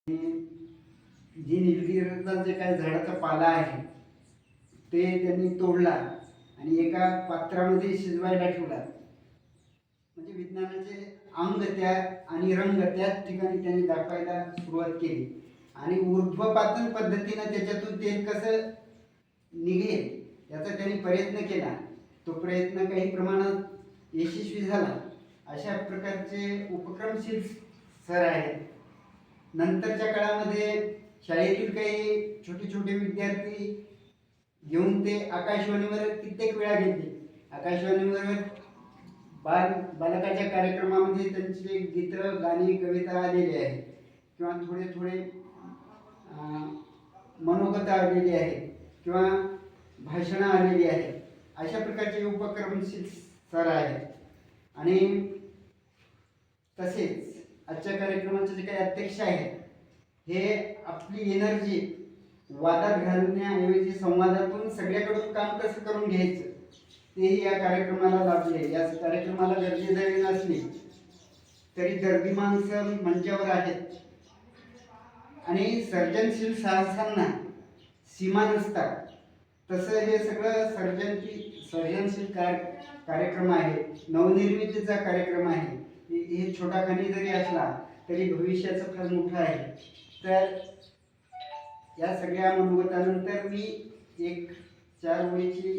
जी निलगिरीचा जे काही झाडाचा पाला आहे ते त्यांनी तोडला आणि एका पात्रामध्ये शिजवायला ठेवला. म्हणजे विज्ञानाचे अंग त्या आणि रंग त्याच ठिकाणी त्यांनी दाखवायला सुरुवात केली आणि ऊर्ध्वपातन पद्धतीनं त्याच्यातून तेल कसं निघेल याचा त्यांनी प्रयत्न केला. तो प्रयत्न काही प्रमाणात यशस्वी झाला. अशा प्रकारचे उपक्रमशील सर आहेत. नंतरच्या काळामध्ये शाळेतील काही छोटे छोटे विद्यार्थी घेऊन ते आकाशवाणीवर कित्येक वेळा गेले. आकाशवाणीवर बालकाच्या कार्यक्रमामध्ये त्यांचे गीत, गाणी, कविता आलेली आहे किंवा थोडे थोडे मनोगत आलेली आहे किंवा भाषणं आलेली आहेत. अशा प्रकारचे उपक्रमशील सर आहेत. आणि तसेच आजच्या कार्यक्रमाचे जे काही अध्यक्ष आहेत हे आपली एनर्जी वादात घालण्याऐवजी संवादातून सगळ्याकडून काम कसं करून घ्यायचं तेही या कार्यक्रमाला लाभले. या कार्यक्रमाला गर्दी जरी नसली तरी गर्दी माणसं मंचावर आहेत आणि सर्जनशील साहसांना सीमा नसतात. तसं हे सगळं सर्जनशील कार्यक्रम आहे. नवनिर्मितीचा कार्यक्रम आहे. हे छोटाखानी जरी असला तरी भविष्याचं फार मोठं आहे. तर या सगळ्या मनोगतानंतर मी एक 4 ओळीची